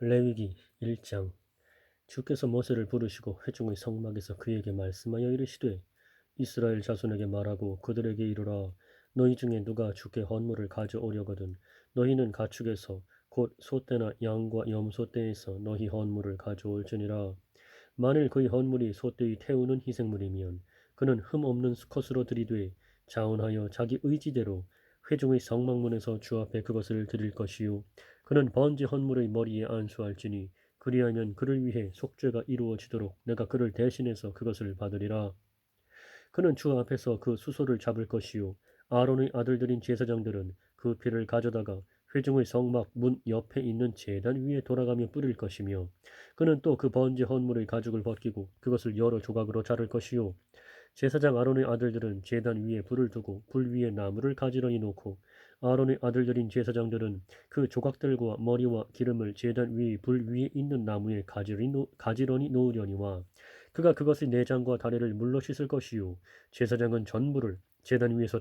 레위기 1장. 주께서 모세를 부르시고 회중의 성막에서 그에게 말씀하여 이르시되 이스라엘 자손에게 말하고 그들에게 이르라. 너희 중에 누가 주께 헌물을 가져오려거든 너희는 가축에서 곧 소떼나 양과 염소떼에서 너희 헌물을 가져올지니라. 만일 그의 헌물이 소떼의 태우는 희생물이면 그는 흠 없는 수컷으로 들이되 자원하여 자기 의지대로 회중의 성막문에서 주 앞에 그것을 드릴 것이요 그는 번제 헌물의 머리에 안수할지니 그리하면 그를 위해 속죄가 이루어지도록 내가 그를 대신해서 그것을 받으리라. 그는 주 앞에서 그 수소를 잡을 것이요 아론의 아들들인 제사장들은 그 피를 가져다가 회중의 성막 문 옆에 있는 제단 위에 돌아가며 뿌릴 것이며 그는 또 그 번제 헌물의 가죽을 벗기고 그것을 여러 조각으로 자를 것이요 제사장 아론의 아들들은 제단 위에 불을 두고 불 위에 나무를 가지런히 놓고 아론의 아들들인 제사장들은 그 조각들과 머리와 기름을 제단 위의 불 위에 있는 나무에 가지런히 놓으려니와 그가 그것의 내장과 다리를 물로 씻을 것이요 제사장은 전부를 제단 위에서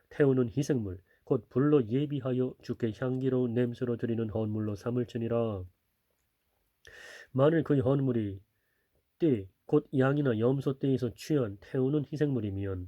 태우는 희생물 곧 불로 예비하여 주께 향기로운 냄새로 드리는 헌물로 삼을지니라. 만일 그의 헌물이 띠, 곧 양이나 염소 띠에서 취한 태우는 희생물이면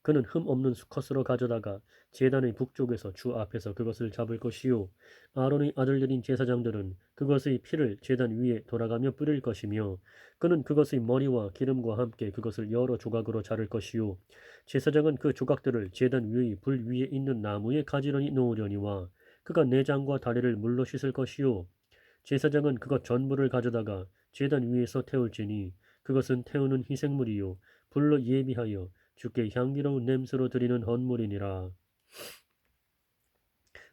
그는 흠 없는 수컷으로 가져다가 제단의 북쪽에서 주 앞에서 그것을 잡을 것이요 아론의 아들들인 제사장들은 그것의 피를 제단 위에 돌아가며 뿌릴 것이며 그는 그것의 머리와 기름과 함께 그것을 여러 조각으로 자를 것이요 제사장은 그 조각들을 제단 위의 불 위에 있는 나무에 가지런히 놓으려니와 그가 내장과 다리를 물로 씻을 것이요 제사장은 그것 전부를 가져다가 제단 위에서 태울지니 그것은 태우는 희생물이요 불로 예비하여 주께 향기로운 냄새로 드리는 헌물이니라.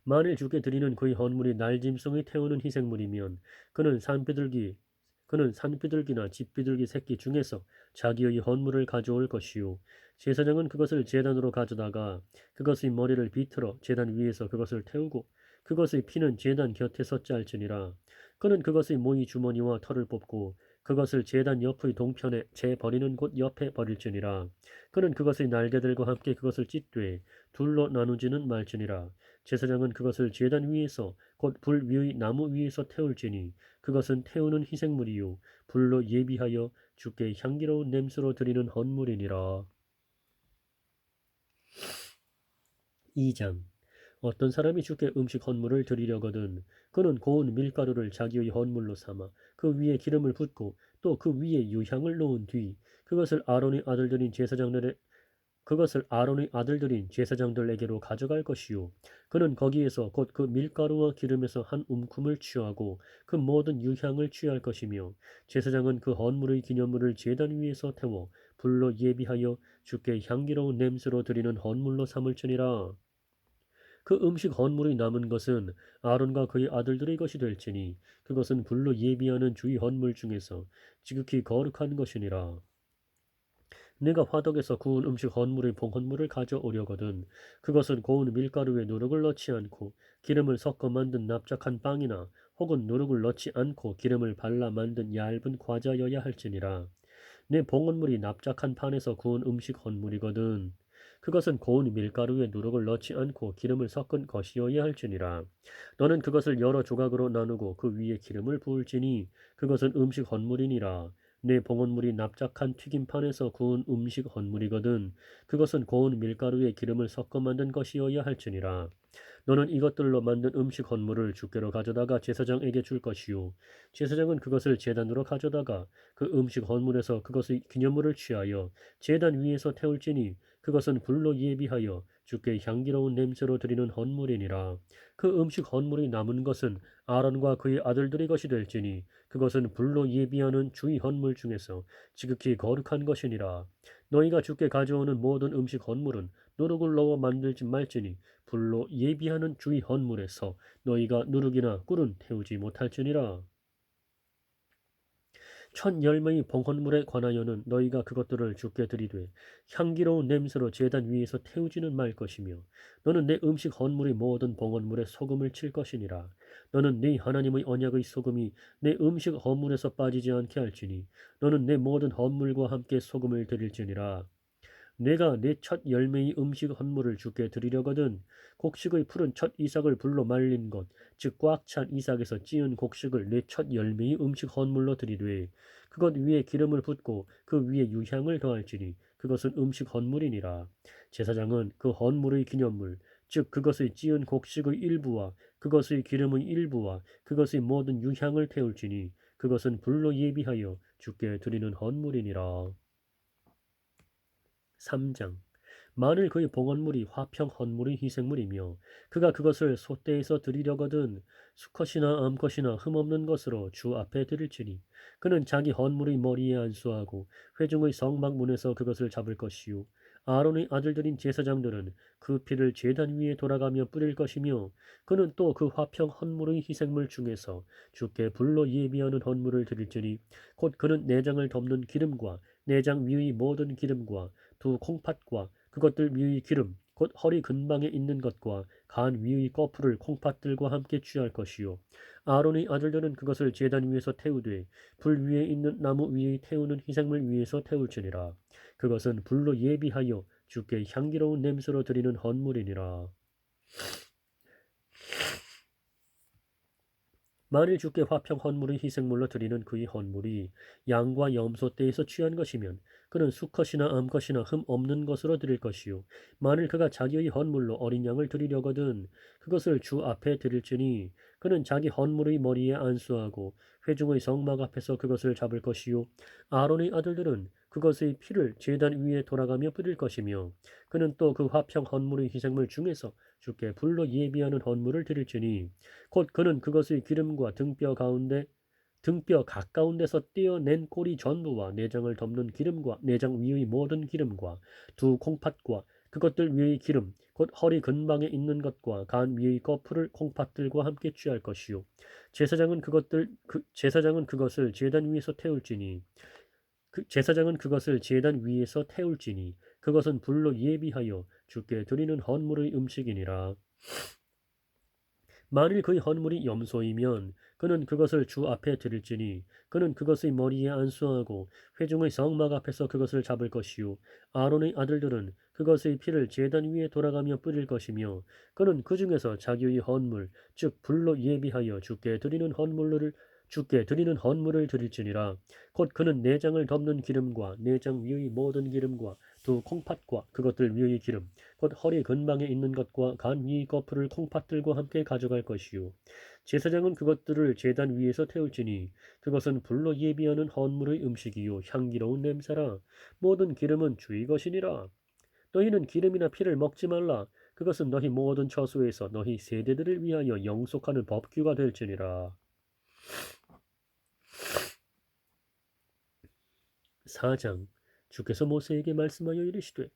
만일 주께 드리는 그의 헌물이 날짐승의 태우는 희생물이면 그는 산비둘기나 집비둘기 새끼 중에서 자기의 헌물을 가져올 것이요 제사장은 그것을 제단으로 가져다가 그것의 머리를 비틀어 제단 위에서 그것을 태우고 그것의 피는 제단 곁에서 짤지니라. 그는 그것의 모이 주머니와 털을 뽑고 그것을 제단 옆의 동편에 재 버리는 곳 옆에 버릴지니라. 그는 그것의 날개들과 함께 그것을 찢되 둘로 나누지는 말지니라. 제사장은 그것을 제단 위에서 곧 불 위의 나무 위에서 태울지니 그것은 태우는 희생물이요 불로 예비하여 주께 향기로운 냄새로 드리는 헌물이니라. 2장. 어떤 사람이 주께 음식 헌물을 드리려거든 그는 고운 밀가루를 자기의 헌물로 삼아 그 위에 기름을 붓고 또 그 위에 유향을 놓은 뒤 그것을 아론의 아들들인 제사장들에게로 가져갈 것이요 그는 거기에서 곧 그 밀가루와 기름에서 한 움큼을 취하고 그 모든 유향을 취할 것이며 제사장은 그 헌물의 기념물을 제단 위에서 태워 불로 예비하여 주께 향기로운 냄새로 드리는 헌물로 삼을지니라. 그 음식 헌물이 남은 것은 아론과 그의 아들들의 것이 될지니 그것은 불로 예비하는 주의 헌물 중에서 지극히 거룩한 것이니라. 내가 화덕에서 구운 음식 헌물의 봉헌물을 가져오려거든 그것은 고운 밀가루에 누룩을 넣지 않고 기름을 섞어 만든 납작한 빵이나 혹은 누룩을 넣지 않고 기름을 발라 만든 얇은 과자여야 할지니라. 내 봉헌물이 납작한 판에서 구운 음식 헌물이거든 그것은 고운 밀가루에 누룩을 넣지 않고 기름을 섞은 것이어야 할지니라. 너는 그것을 여러 조각으로 나누고 그 위에 기름을 부을지니 그것은 음식 헌물이니라. 내 봉헌물이 납작한 튀김판에서 구운 음식 헌물이거든 그것은 고운 밀가루에 기름을 섞어 만든 것이어야 할지니라. 너는 이것들로 만든 음식 헌물을 주께로 가져다가 제사장에게 줄 것이요 제사장은 그것을 제단으로 가져다가 그 음식 헌물에서 그것의 기념물을 취하여 제단 위에서 태울지니 그것은 불로 예비하여 주께 향기로운 냄새로 드리는 헌물이니라. 그 음식 헌물이 남은 것은 아론과 그의 아들들의 것이 될지니 그것은 불로 예비하는 주의 헌물 중에서 지극히 거룩한 것이니라. 너희가 주께 가져오는 모든 음식 헌물은 누룩을 넣어 만들지 말지니 불로 예비하는 주의 헌물에서 너희가 누룩이나 꿀은 태우지 못할지니라. 첫 열매의 봉헌물에 관하여는 너희가 그것들을 주께 드리되 향기로운 냄새로 제단 위에서 태우지는 말 것이며 너는 내 음식 헌물의 모든 봉헌물에 소금을 칠 것이니라. 너는 네 하나님의 언약의 소금이 내 음식 헌물에서 빠지지 않게 할지니 너는 내 모든 헌물과 함께 소금을 드릴지니라. 내가 내 첫 열매의 음식 헌물을 주께 드리려거든 곡식의 푸른 첫 이삭을 불로 말린 것 즉 꽉 찬 이삭에서 찌은 곡식을 내 첫 열매의 음식 헌물로 드리되 그것 위에 기름을 붓고 그 위에 유향을 더할지니 그것은 음식 헌물이니라. 제사장은 그 헌물의 기념물 즉 그것의 찌은 곡식의 일부와 그것의 기름의 일부와 그것의 모든 유향을 태울지니 그것은 불로 예비하여 주께 드리는 헌물이니라. 3장 만일 그의 봉헌물이 화평 헌물의 희생물이며 그가 그것을 소떼에서 드리려거든 수컷이나 암컷이나 흠없는 것으로 주 앞에 드릴지니 그는 자기 헌물의 머리에 안수하고 회중의 성막문에서 그것을 잡을 것이요 아론의 아들들인 제사장들은 그 피를 제단 위에 돌아가며 뿌릴 것이며 그는 또 그 화평 헌물의 희생물 중에서 주께 불로 예비하는 헌물을 드릴지니 곧 그는 내장을 덮는 기름과 내장 위의 모든 기름과 두 콩팥과 그것들 위의 기름 곧 허리 근방에 있는 것과 간 위의 거풀을 콩팥들과 함께 취할 것이요 아론의 아들들은 그것을 제단 위에서 태우되 불 위에 있는 나무 위에 태우는 희생물 위에서 태울지니라. 그것은 불로 예비하여 주께 향기로운 냄새로 드리는 헌물이니라. 만일 주께 화평 헌물의 희생물로 드리는 그의 헌물이 양과 염소 떼에서 취한 것이면 그는 수컷이나 암컷이나 흠 없는 것으로 드릴 것이요 만일 그가 자기의 헌물로 어린 양을 드리려거든 그것을 주 앞에 드릴지니 그는 자기 헌물의 머리에 안수하고 회중의 성막 앞에서 그것을 잡을 것이요 아론의 아들들은 그것의 피를 제단 위에 돌아가며 뿌릴 것이며 그는 또 그 화평 헌물의 희생물 중에서 주께 불로 예비하는 헌물을 드릴지니 곧 그는 그것의 기름과 등뼈 가까운 데서 떼어낸 꼬리 전부와 내장을 덮는 기름과 내장 위의 모든 기름과 두 콩팥과 그것들 위의 기름 곧 허리 근방에 있는 것과 간 위의 거풀을 콩팥들과 함께 취할 것이요 제사장은 그것을 제단 위에서 태울지니 제사장은 그것을 제단 위에서 태울지니 그것은 불로 예비하여 주께 드리는 헌물의 음식이니라. 만일 그의 헌물이 염소이면 그는 그것을 주 앞에 드릴지니 그는 그것의 머리에 안수하고 회중의 성막 앞에서 그것을 잡을 것이요 아론의 아들들은 그것의 피를 제단 위에 돌아가며 뿌릴 것이며 그는 그 중에서 자기의 헌물 즉 불로 예비하여 주께 드리는 헌물을 드릴지니라. 곧 그는 내장을 덮는 기름과 내장 위의 모든 기름과 두 콩팥과 그것들 위의 기름 곧 허리 근방에 있는 것과 간 위의 거풀을 콩팥들과 함께 가져갈 것이요 제사장은 그것들을 제단 위에서 태울지니 그것은 불로 예비하는 헌물의 음식이요 향기로운 냄새라. 모든 기름은 주의 것이니라. 너희는 기름이나 피를 먹지 말라. 그것은 너희 모든 처소에서 너희 세대들을 위하여 영속하는 법규가 될지니라. 4장 주께서 모세에게 말씀하여 이르시되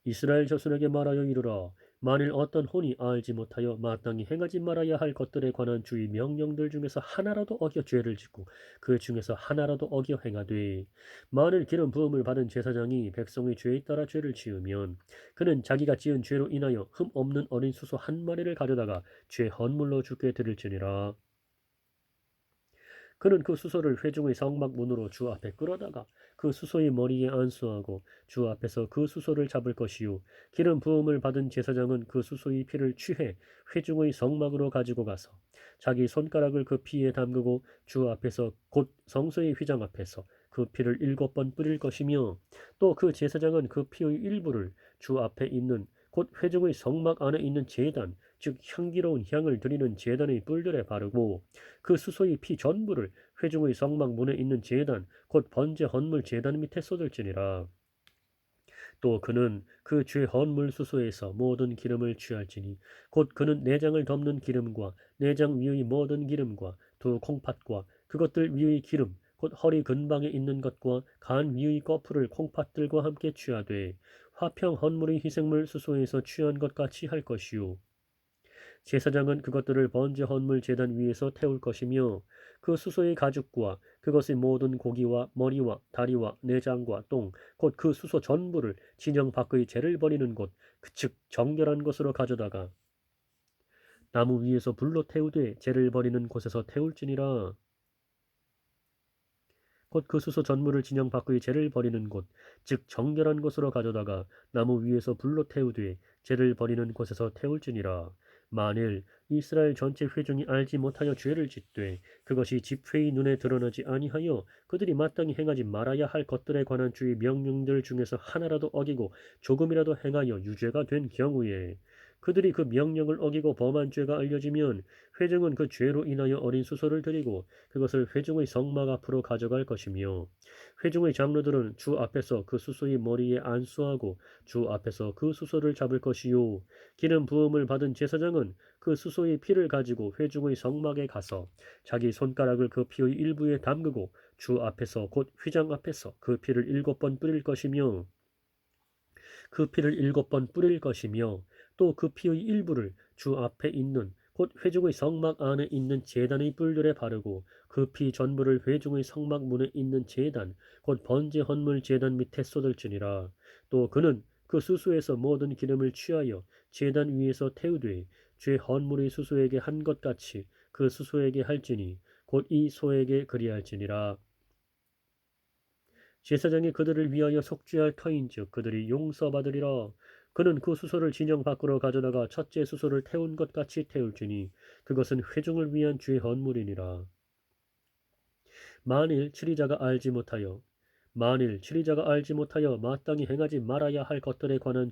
이스라엘 자손에게 말하여 이르라. 만일 어떤 혼이 알지 못하여 마땅히 행하지 말아야 할 것들에 관한 주의 명령들 중에서 하나라도 어겨 죄를 짓고 그 중에서 하나라도 어겨 행하되 만일 기름 부음을 받은 제사장이 백성의 죄에 따라 죄를 지으면 그는 자기가 지은 죄로 인하여 흠 없는 어린 수소 한 마리를 가져다가 죄 헌물로 주께 드릴지니라. 그는 그 수소를 회중의 성막 문으로 주 앞에 끌어다가 그 수소의 머리에 안수하고 주 앞에서 그 수소를 잡을 것이요 기름 부음을 받은 제사장은 그 수소의 피를 취해 회중의 성막으로 가지고 가서 자기 손가락을 그 피에 담그고 주 앞에서 곧 성소의 휘장 앞에서 그 피를 7번 뿌릴 것이며 또 그 제사장은 그 피의 일부를 주 앞에 있는 곧 회중의 성막 안에 있는 제단 즉 향기로운 향을 드리는 제단의 뿔들에 바르고 그 수소의 피 전부를 회중의 성막 문에 있는 제단 곧 번제 헌물 제단 밑에 쏟을지니라. 또 그는 그 죄 헌물 수소에서 모든 기름을 취할지니 곧 그는 내장을 덮는 기름과 내장 위의 모든 기름과 두 콩팥과 그것들 위의 기름 곧 허리 근방에 있는 것과 간 위의 거풀을 콩팥들과 함께 취하되 화평 헌물의 희생물 수소에서 취한 것 같이 할 것이요 제사장은 그것들을 번제 헌물 제단 위에서 태울 것이며 그 수소의 가죽과 그것의 모든 고기와 머리와 다리와 내장과 똥 곧 그 수소 전부를 진영 밖의 재를 버리는 곳 즉 정결한 곳으로 가져다가 나무 위에서 불로 태우되 재를 버리는 곳에서 태울지니라. 곧 그 수소 전물을 진영 밖의 재를 버리는 곳, 즉 정결한 곳으로 가져다가 나무 위에서 불로 태우되 재를 버리는 곳에서 태울지니라. 만일 이스라엘 전체 회중이 알지 못하여 죄를 짓되 그것이 집회의 눈에 드러나지 아니하여 그들이 마땅히 행하지 말아야 할 것들에 관한 주의 명령들 중에서 하나라도 어기고 조금이라도 행하여 유죄가 된 경우에 그들이 그 명령을 어기고 범한 죄가 알려지면 회중은 그 죄로 인하여 어린 수소를 드리고 그것을 회중의 성막 앞으로 가져갈 것이며 회중의 장로들은 주 앞에서 그 수소의 머리에 안수하고 주 앞에서 그 수소를 잡을 것이요 기름 부음을 받은 제사장은 그 수소의 피를 가지고 회중의 성막에 가서 자기 손가락을 그 피의 일부에 담그고 주 앞에서 곧 휘장 앞에서 그 피를 7번 뿌릴 것이며 또 그 피의 일부를 주 앞에 있는 곧 회중의 성막 안에 있는 제단의 뿔들에 바르고 그 피 전부를 회중의 성막 문에 있는 제단 곧 번제 헌물 제단 밑에 쏟을지니라. 또 그는 그 수수에서 모든 기름을 취하여 제단 위에서 태우되 죄 헌물의 수수에게 한 것 같이 그 수수에게 할지니 곧 이 소에게 그리할지니라. 제사장이 그들을 위하여 속죄할 터인즉 그들이 용서받으리라. 그는 그 수소를 진영 밖으로 가져다가 첫째 수소를 태운 것 같이 태울지니 그것은 회중을 위한 죄 헌물이니라. 만일 치리자가 알지 못하여 마땅히 행하지 말아야 할 것들에 관한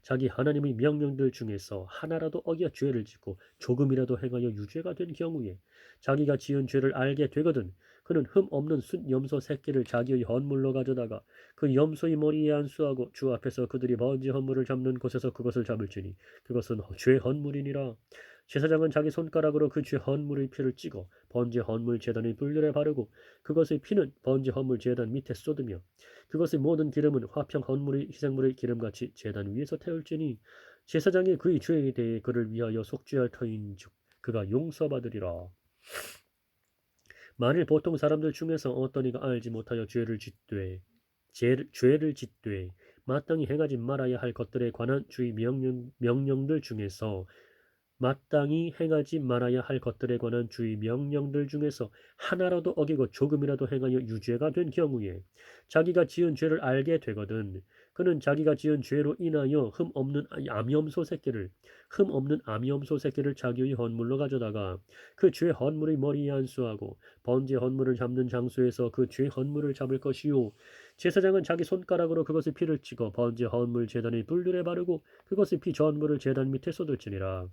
자기 하나님의 명령들 중에서 하나라도 어겨 죄를 짓고 조금이라도 행하여 유죄가 된 경우에 자기가 지은 죄를 알게 되거든 그는 흠 없는 순 염소 새끼를 자기의 헌물로 가져다가 그 염소의 머리에 안수하고 주 앞에서 그들이 번제 헌물을 잡는 곳에서 그것을 잡을지니 그것은 죄 헌물이니라. 제사장은 자기 손가락으로 그 죄 헌물의 피를 찍어 번제 헌물 제단의 불들에 바르고 그것의 피는 번제 헌물 제단 밑에 쏟으며 그것의 모든 기름은 화평 헌물의 희생물의 기름같이 제단 위에서 태울지니 제사장이 그의 죄에 대해 그를 위하여 속죄할 터인즉 그가 용서받으리라. 만일 보통 사람들 중에서 어떤 이가 알지 못하여 죄를 짓되 마땅히 행하지 말아야 할 것들에 관한 주의 명령들 중에서 마땅히 행하지 말아야 할 것들에 관한 주의 명령들 중에서 하나라도 어기고 조금이라도 행하여 유죄가 된 경우에 자기가 지은 죄를 알게 되거든 그는 자기가 지은 죄로 인하여 흠 없는 암염소 새끼를 자기의 헌물로 가져다가 그 죄 헌물의 머리에 안수하고 번제 헌물을 잡는 장소에서 그 죄 헌물을 잡을 것이요 제사장은 자기 손가락으로 그것의 피를 찍어 번제 헌물 제단의 불들에 바르고 그것의 피 전부를 제단 밑에 쏟을지니라.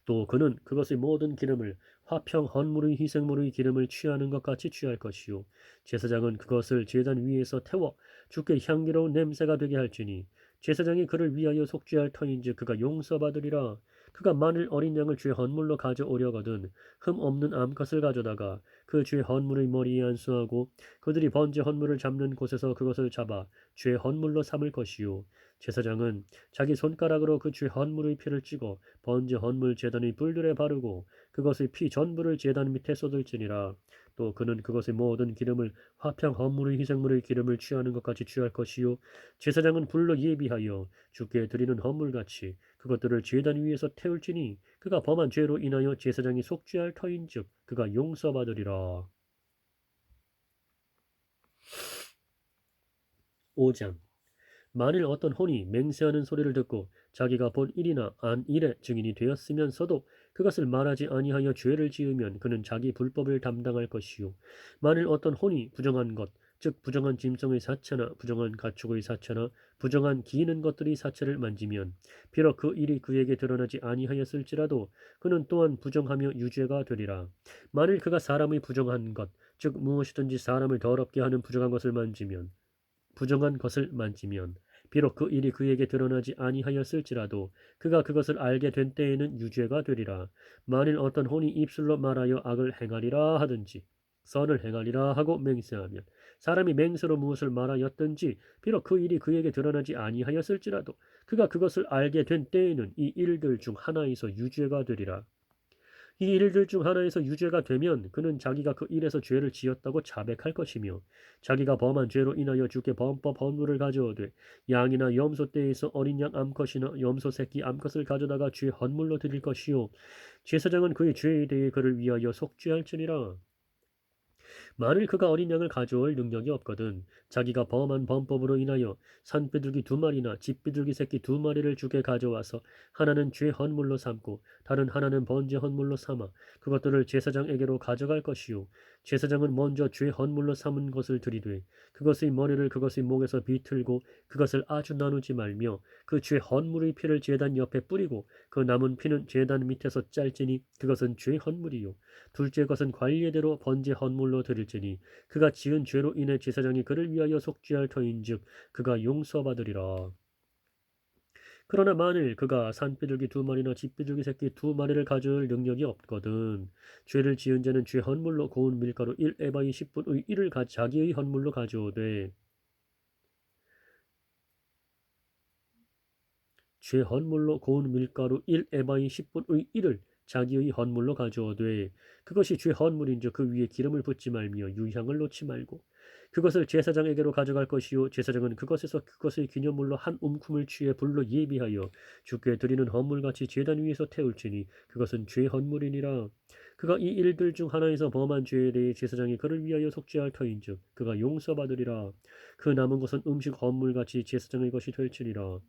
또 그는 그것의 모든 기름을 화평 헌물의 희생물의 기름을 취하는 것 같이 취할 것이요 제사장은 그것을 제단 위에서 태워 주께 향기로운 냄새가 되게 할지니 제사장이 그를 위하여 속죄할 터인즉 그가 용서받으리라. 그가 만일 어린 양을 죄 헌물로 가져오려거든 흠 없는 암컷을 가져다가 그 죄 헌물의 머리에 안수하고 그들이 번제 헌물을 잡는 곳에서 그것을 잡아 죄 헌물로 삼을 것이요 제사장은 자기 손가락으로 그 죄 헌물의 피를 찍어 번제 헌물 제단의 불들에 바르고 그것의 피 전부를 제단 밑에 쏟을지니라. 또 그는 그것의 모든 기름을 화평 헌물의 희생물의 기름을 취하는 것 같이 취할 것이요 제사장은 불로 예비하여 주께 드리는 헌물같이 그것들을 제단 위에서 태울지니 그가 범한 죄로 인하여 제사장이 속죄할 터인즉 그가 용서받으리라. 5장 만일 어떤 혼이 맹세하는 소리를 듣고 자기가 본 일이나 안 일의 증인이 되었으면서도 그것을 말하지 아니하여 죄를 지으면 그는 자기 불법을 담당할 것이요 만일 어떤 혼이 부정한 것 즉 부정한 짐승의 사체나 부정한 가축의 사체나 부정한 기는 것들의 사체를 만지면 비록 그 일이 그에게 드러나지 아니하였을지라도 그는 또한 부정하며 유죄가 되리라. 만일 그가 사람의 부정한 것 즉 무엇이든지 사람을 더럽게 하는 부정한 것을 만지면 비록 그 일이 그에게 드러나지 아니하였을지라도 그가 그것을 알게 된 때에는 유죄가 되리라. 만일 어떤 혼이 입술로 말하여 악을 행하리라 하든지 선을 행하리라 하고 맹세하면 사람이 맹세로 무엇을 말하였든지 비록 그 일이 그에게 드러나지 아니하였을지라도 그가 그것을 알게 된 때에는 이 일들 중 하나에서 유죄가 되리라. 이 일들 중 하나에서 유죄가 되면 그는 자기가 그 일에서 죄를 지었다고 자백할 것이며 자기가 범한 죄로 인하여 주께 범법 헌물을 가져오되 양이나 염소 떼에서 어린 양 암컷이나 염소 새끼 암컷을 가져다가 죄 헌물로 드릴 것이요 제사장은 그의 죄에 대해 그를 위하여 속죄할지니라. 만일 그가 어린 양을 가져올 능력이 없거든 자기가 범한 범법으로 인하여 산비둘기 2마리나 집비둘기 새끼 2마리를 주게 가져와서 하나는 죄 헌물로 삼고 다른 하나는 번제 헌물로 삼아 그것들을 제사장에게로 가져갈 것이요 제사장은 먼저 죄 헌물로 삼은 것을 들이되 그것의 머리를 그것의 목에서 비틀고 그것을 아주 나누지 말며 그 죄 헌물의 피를 제단 옆에 뿌리고 그 남은 피는 제단 밑에서 짤지니 그것은 죄 헌물이요 둘째 것은 관례대로 번제 헌물로 드릴지니 그가 지은 죄로 인해 제사장이 그를 위하여 속죄할 터인즉 그가 용서받으리라. 그러나 만일 그가 산비둘기 2마리나 집비둘기 새끼 2마리를 가져올 능력이 없거든 죄를 지은 자는 죄 헌물로 고운 밀가루 1에바이 10분의 1을 자기의 헌물로 가져오되 죄 헌물로 고운 밀가루 1에바이 10분의 1을 자기의 헌물로 가져오되 그것이 죄 헌물인즉 그 위에 기름을 붓지 말며 유향을 놓지 말고 그것을 제사장에게로 가져갈 것이요 제사장은 그것에서 그것의 기념물로 한 움큼을 취해 불로 예비하여 주께 드리는 헌물같이 제단 위에서 태울지니 그것은 죄 헌물이니라. 그가 이 일들 중 하나에서 범한 죄에 대해 제사장이 그를 위하여 속죄할 터인즉 그가 용서받으리라. 그 남은 것은 음식 헌물같이 제사장의 것이 될지니라.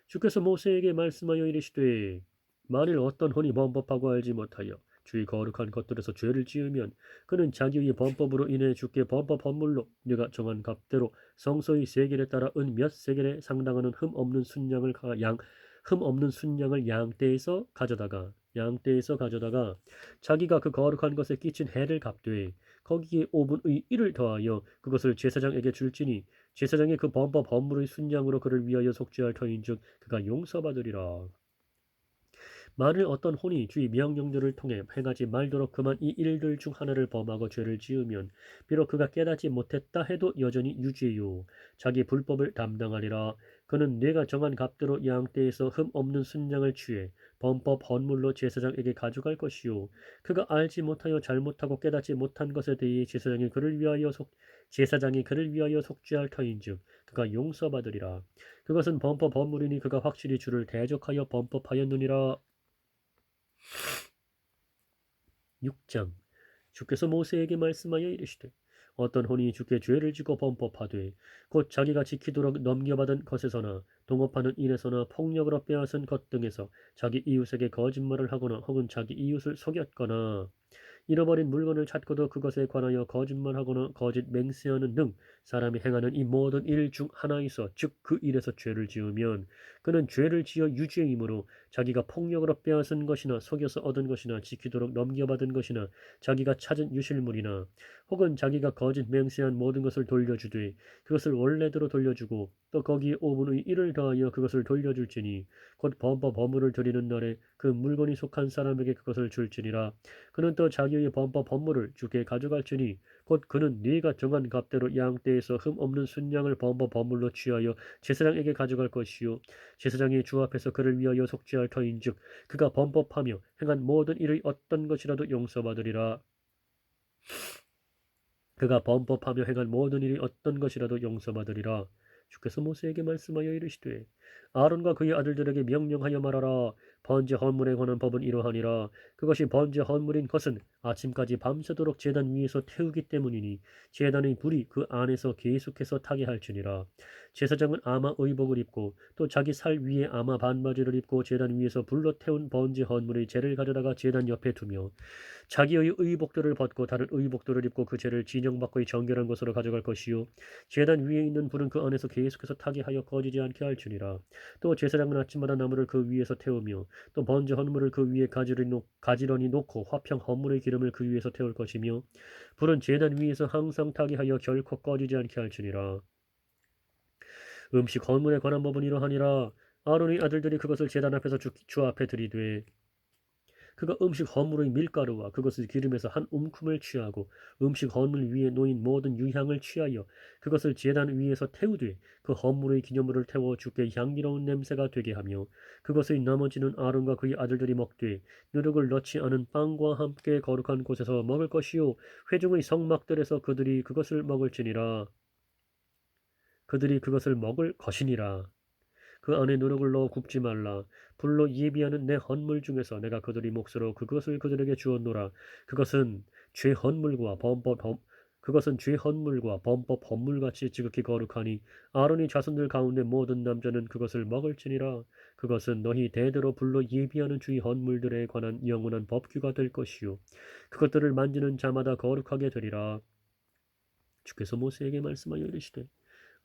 주께서 모세에게 말씀하여 이르시되 만일 어떤 혼이 범법하고 알지 못하여 주의 거룩한 것들에서 죄를 지으면 그는 자기의 범법으로 인해 주께 범법 헌물로 네가 정한 값대로 성소의 세겔에 따라 은 몇 세겔에 상당하는 흠 없는 순양을 양떼에서 가져다가 자기가 그 거룩한 것에 끼친 해를 갚되 거기에 5분의 1을 더하여 그것을 제사장에게 줄지니 제사장이 그 범법 헌물의 순양으로 그를 위하여 속죄할 터인즉 그가 용서받으리라. 만일 어떤 혼이 주의 명령들을 통해 행하지 말도록 그만 이 일들 중 하나를 범하고 죄를 지으면 비록 그가 깨닫지 못했다 해도 여전히 유죄요 자기 불법을 담당하리라. 그는 네가 정한 값대로 양떼에서 흠 없는 순양을 취해 범법 헌물로 제사장에게 가져갈 것이요 그가 알지 못하여 잘못하고 깨닫지 못한 것에 대해 제사장이 그를 위하여 속죄할 터인즉 그가 용서받으리라. 그것은 범법 헌물이니 그가 확실히 주를 대적하여 범법하였느니라. 6장 주께서 모세에게 말씀하여 이르시되 어떤 혼이 주께 죄를 지고 범법하되 곧 자기가 지키도록 넘겨받은 것에서나 동업하는 일에서나 폭력으로 빼앗은 것 등에서 자기 이웃에게 거짓말을 하거나 혹은 자기 이웃을 속였거나 잃어버린 물건을 찾고도 그것에 관하여 거짓말하거나 거짓 맹세하는 등 사람이 행하는 이 모든 일 중 하나에서 즉 그 일에서 죄를 지으면 그는 죄를 지어 유죄이므로 자기가 폭력으로 빼앗은 것이나 속여서 얻은 것이나 지키도록 넘겨받은 것이나 자기가 찾은 유실물이나 혹은 자기가 거짓 맹세한 모든 것을 돌려주되 그것을 원래대로 돌려주고 또 거기에 5분의 1을 더하여 그것을 돌려줄지니 곧 범법 범물을 드리는 날에 그 물건이 속한 사람에게 그것을 줄지니라. 그는 또 자기의 범법 법물을 주께 가져갈지니 곧 그는 네가 정한 값대로 양떼에서 흠 없는 순양을 범법 법물로 취하여 제사장에게 가져갈 것이요 제사장이 주 앞에서 그를 위하여 속죄할 터인즉 그가 범법하며 행한 모든 일의 어떤 것이라도 용서받으리라. 그가 범법하며 행한 모든 일이 어떤 것이라도 용서받으리라. 주께서 모세에게 말씀하여 이르시되 아론과 그의 아들들에게 명령하여 말하라. 번제 헌물에 관한 법은 이러하니라. 그것이 번제 헌물인 것은 아침까지 밤새도록 제단 위에서 태우기 때문이니 제단의 불이 그 안에서 계속해서 타게 할지니라. 제사장은 아마 의복을 입고 또 자기 살 위에 아마 반바지를 입고 제단 위에서 불로 태운 번제 헌물의 재를 가져다가 제단 옆에 두며 자기의 의복들을 벗고 다른 의복들을 입고 그 죄를 진영받고의 정결한 곳으로 가져갈 것이요 제단 위에 있는 불은 그 안에서 계속해서 타게 하여 꺼지지 않게 할지니라. 또 제사장은 아침마다 나무를 그 위에서 태우며 또 번제 헌물을 그 위에 가지런히 놓고 화평 헌물의 기름을 그 위에서 태울 것이며 불은 제단 위에서 항상 타게 하여 결코 꺼지지 않게 할지니라. 음식 헌물에 관한 법은 이러하니라. 아론의 아들들이 그것을 제단 앞에서 주 앞에 들이되 그가 음식 허물의 밀가루와 그것을 기름에서 한 움큼을 취하고 음식 허물 위에 놓인 모든 유향을 취하여 그것을 제단 위에서 태우되 그 허물의 기념물을 태워 주께 향기로운 냄새가 되게 하며 그것의 나머지는 아론과 그의 아들들이 먹되 누룩을 넣지 않은 빵과 함께 거룩한 곳에서 먹을 것이요 회중의 성막들에서 그들이 그것을 먹을 것이니라. 그 안에 누룩을 넣어 굽지 말라. 불로 예비하는 내 헌물 중에서 내가 그들이 몫으로 그것을 그들에게 주었노라. 그것은 죄 헌물과 그것은 죄 헌물과 범법 헌물같이 지극히 거룩하니 아론의 자손들 가운데 모든 남자는 그것을 먹을지니라. 그것은 너희 대대로 불러 예비하는 주의 헌물들에 관한 영원한 법규가 될 것이요 그것들을 만지는 자마다 거룩하게 되리라. 주께서 모세에게 말씀하여 이르시되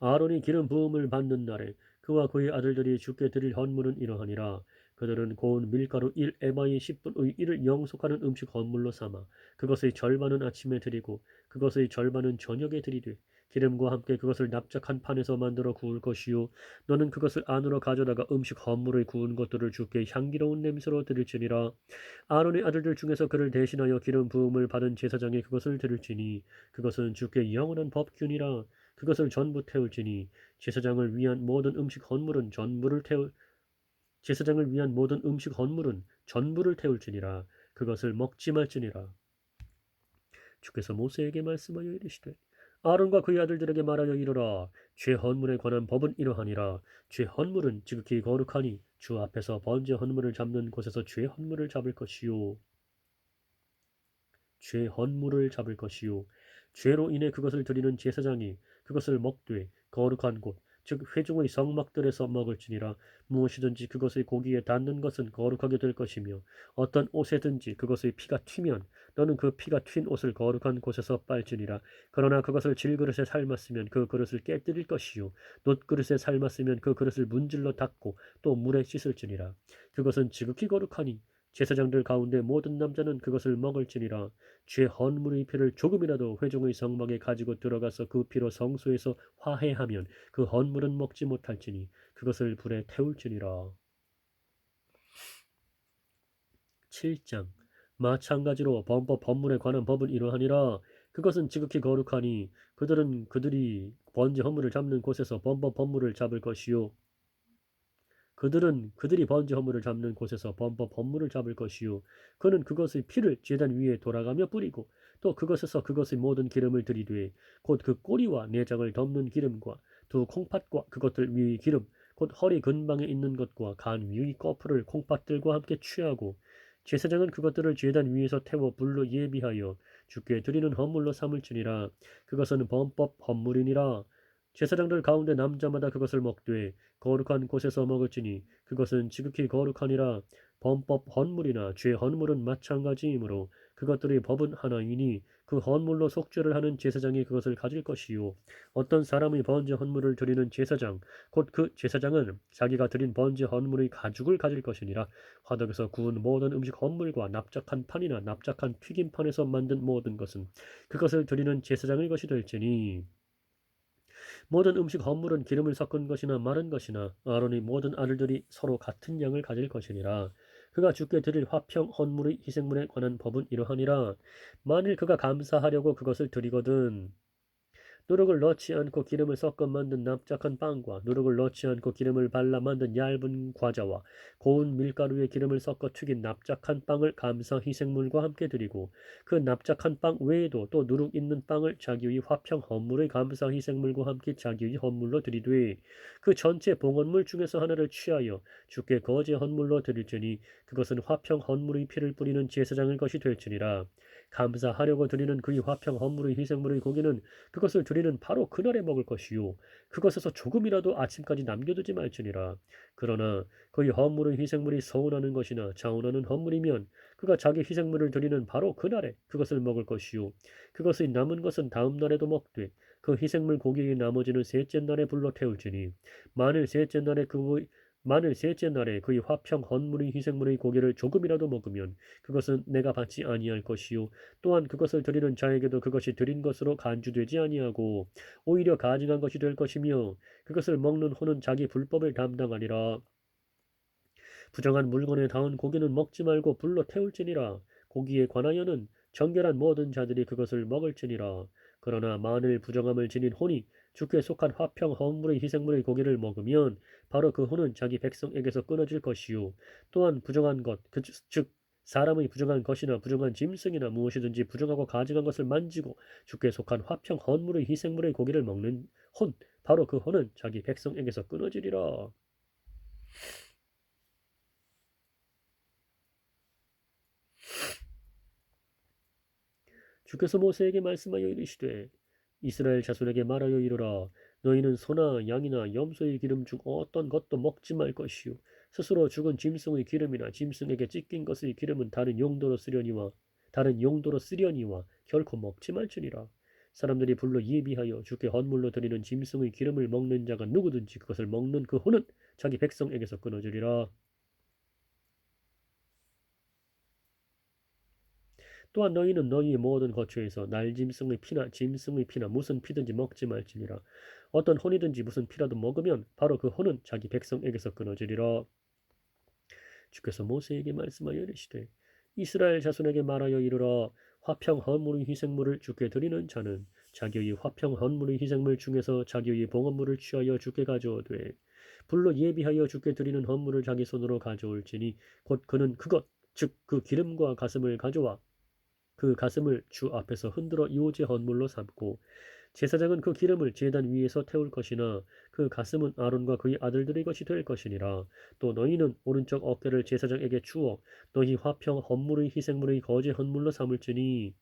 아론이 기름 부음을 받는 날에 그와 그의 아들들이 주께 드릴 헌물은 이러하니라. 그들은 고운 밀가루 1에바의 10분의 1을 영속하는 음식 헌물로 삼아 그것의 절반은 아침에 드리고 그것의 절반은 저녁에 드리되 기름과 함께 그것을 납작한 판에서 만들어 구울 것이요 너는 그것을 안으로 가져다가 음식 헌물의 구운 것들을 주께 향기로운 냄새로 드릴지니라. 아론의 아들들 중에서 그를 대신하여 기름 부음을 받은 제사장이 그것을 드릴지니 그것은 주께 영원한 법균이라. 그것을 전부 태울지니 제사장을 위한 모든 음식 헌물은 제사장을 위한 모든 음식 헌물은 전부를 태울지니라. 그것을 먹지 말지니라. 주께서 모세에게 말씀하여 이르시되 아론과 그의 아들들에게 말하여 이르라. 죄 헌물에 관한 법은 이러하니라. 죄 헌물은 지극히 거룩하니 주 앞에서 번제 헌물을 잡는 곳에서 죄 헌물을 잡을 것이요 죄 헌물을 잡을 것이요 죄로 인해 그것을 드리는 제사장이 그것을 먹되 거룩한 곳 즉 회중의 성막들에서 먹을지니라. 무엇이든지 그것의 고기에 닿는 것은 거룩하게 될 것이며 어떤 옷에든지 그것의 피가 튀면 너는 그 피가 튄 옷을 거룩한 곳에서 빨지니라. 그러나 그것을 질그릇에 삶았으면 그 그릇을 깨뜨릴 것이요 놋그릇에 삶았으면 그 그릇을 문질러 닦고 또 물에 씻을지니라. 그것은 지극히 거룩하니 제사장들 가운데 모든 남자는 그것을 먹을지니라. 죄 헌물의 피를 조금이라도 회중의 성막에 가지고 들어가서 그 피로 성소에서 화해하면 그 헌물은 먹지 못할지니 그것을 불에 태울지니라. 7장 마찬가지로 범법 헌물에 관한 법은 이러하니라. 그것은 지극히 거룩하니 그들이 번제 헌물을 잡는 곳에서 범법 헌물을 잡을 것이요 그들이 번제 헌물을 잡는 곳에서 범법 헌물을 잡을 것이요 그는 그것의 피를 제단 위에 돌아가며 뿌리고 또 그것에서 그것의 모든 기름을 들이되 곧 그 꼬리와 내장을 덮는 기름과 두 콩팥과 그것들 위의 기름 곧 허리 근방에 있는 것과 간 위의 거풀을 콩팥들과 함께 취하고 제사장은 그것들을 제단 위에서 태워 불로 예비하여 주께 드리는 헌물로 삼을지니라. 그것은 범법 헌물이니라. 제사장들 가운데 남자마다 그것을 먹되 거룩한 곳에서 먹을지니 그것은 지극히 거룩하니라. 범법 헌물이나 죄 헌물은 마찬가지이므로 그것들의 법은 하나이니 그 헌물로 속죄를 하는 제사장이 그것을 가질 것이요 어떤 사람의 번제 헌물을 드리는 제사장 곧 그 제사장은 자기가 드린 번제 헌물의 가죽을 가질 것이니라. 화덕에서 구운 모든 음식 헌물과 납작한 판이나 납작한 튀김판에서 만든 모든 것은 그것을 드리는 제사장의 것이 될지니 모든 음식 헌물은 기름을 섞은 것이나 마른 것이나 아론의 모든 아들들이 서로 같은 양을 가질 것이니라. 그가 주께 드릴 화평 헌물의 희생물에 관한 법은 이러하니라. 만일 그가 감사하려고 그것을 드리거든 누룩을 넣지 않고 기름을 섞어 만든 납작한 빵과 누룩을 넣지 않고 기름을 발라 만든 얇은 과자와 고운 밀가루에 기름을 섞어 튀긴 납작한 빵을 감사 희생물과 함께 드리고 그 납작한 빵 외에도 또 누룩 있는 빵을 자기의 화평 헌물의 감사 희생물과 함께 자기의 헌물로 드리되 그 전체 봉헌물 중에서 하나를 취하여 주께 거제 헌물로 드릴지니 그것은 화평 헌물의 피를 뿌리는 제사장의 것이 될지니라. 감사하려고 드리는 그의 화평 헌물의 희생물의 고기는 그것을 드리는 바로 그날에 먹을 것이요 그것에서 조금이라도 아침까지 남겨두지 말지니라. 그러나 그의 헌물의 희생물이 서운하는 것이나 자원하는 헌물이면 그가 자기 희생물을 드리는 바로 그날에 그것을 먹을 것이요 그것의 남은 것은 다음 날에도 먹되 그 희생물 고기의 나머지는 셋째 날에 불러 태울지니 만일 셋째 날에 그의 화평 헌물의 희생물의 고기를 조금이라도 먹으면 그것은 내가 받지 아니할 것이요 또한 그것을 드리는 자에게도 그것이 드린 것으로 간주되지 아니하고 오히려 가증한 것이 될 것이며 그것을 먹는 혼은 자기 불법을 담당하리라. 부정한 물건에 닿은 고기는 먹지 말고 불로 태울지니라. 고기에 관하여는 정결한 모든 자들이 그것을 먹을지니라. 그러나 만일 부정함을 지닌 혼이 주께 속한 화평 헌물의 희생물의 고기를 먹으면 바로 그 혼은 자기 백성에게서 끊어질 것이요 또한 부정한 것, 즉 사람의 부정한 것이나 부정한 짐승이나 무엇이든지 부정하고 가증한 것을 만지고 주께 속한 화평 헌물의 희생물의 고기를 먹는 혼, 바로 그 혼은 자기 백성에게서 끊어지리라. 주께서 모세에게 말씀하여 이르시되 이스라엘 자손에게 말하여 이르라. 너희는 소나 양이나 염소의 기름 중 어떤 것도 먹지 말 것이요 스스로 죽은 짐승의 기름이나 짐승에게 찢긴 것의 기름은 다른 용도로 쓰려니와 결코 먹지 말지니라. 사람들이 불로 예비하여 주께 헌물로 드리는 짐승의 기름을 먹는 자가 누구든지 그것을 먹는 그 혼은 자기 백성에게서 끊어지리라. 또한 너희는 너희의 모든 거처에서 날짐승의 피나 짐승의 피나 무슨 피든지 먹지 말지니라. 어떤 혼이든지 무슨 피라도 먹으면 바로 그 혼은 자기 백성에게서 끊어지리라. 주께서 모세에게 말씀하여 이르시되 이스라엘 자손에게 말하여 이르라. 화평 헌물의 희생물을 주께 드리는 자는 자기의 화평 헌물의 희생물 중에서 자기의 봉헌물을 취하여 주께 가져오되 불로 예비하여 주께 드리는 헌물을 자기 손으로 가져올지니 곧 그는 그것 즉 그 기름과 가슴을 가져와 그 가슴을 주 앞에서 흔들어 유제 헌물로 삼고 제사장은 그 기름을 제단 위에서 태울 것이나 그 가슴은 아론과 그의 아들들의 것이 될 것이니라. 또 너희는 오른쪽 어깨를 제사장에게 주어 너희 화평 헌물의 희생물의 거제 헌물로 삼을지니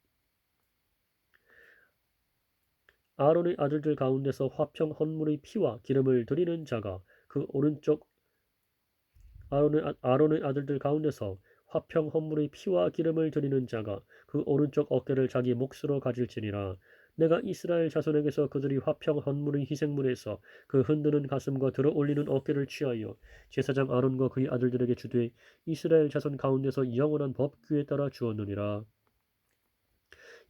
아론의 아들들 가운데서 화평 헌물의 피와 기름을 드리는 자가 그 오른쪽 아론의 아들들 가운데서 화평 헌물의 피와 기름을 드리는 자가 그 오른쪽 어깨를 자기 몫으로 가질지니라. 내가 이스라엘 자손에게서 그들이 화평 헌물의 희생물에서 그 흔드는 가슴과 들어 올리는 어깨를 취하여 제사장 아론과 그의 아들들에게 주되 이스라엘 자손 가운데서 영원한 법규에 따라 주었느니라.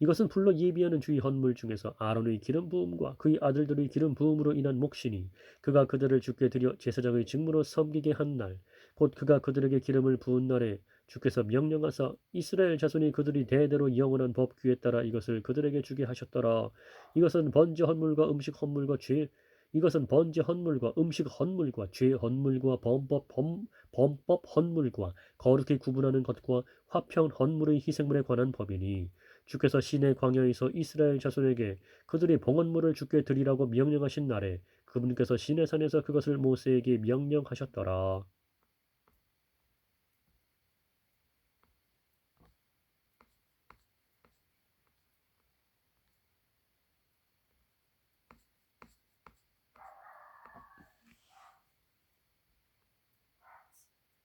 이것은 불로 예비하는 주의 헌물 중에서 아론의 기름 부음과 그의 아들들의 기름 부음으로 인한 몫이니 그가 그들을 주께 드려 제사장의 직무로 섬기게 한 날 곧 그가 그들에게 기름을 부은 날에 주께서 명령하사 이스라엘 자손이 그들이 대대로 영원한 법규에 따라 이것을 그들에게 주게 하셨더라. 이것은 번제 헌물과 음식 헌물과 죄 이것은 번제 헌물과 음식 헌물과 죄 헌물과 범법 헌물과 거룩히 구분하는 것과 화평 헌물의 희생물에 관한 법이니 주께서 시내 광야에서 이스라엘 자손에게 그들이 봉헌물을 주께 드리라고 명령하신 날에 그분께서 시내산에서 그것을 모세에게 명령하셨더라.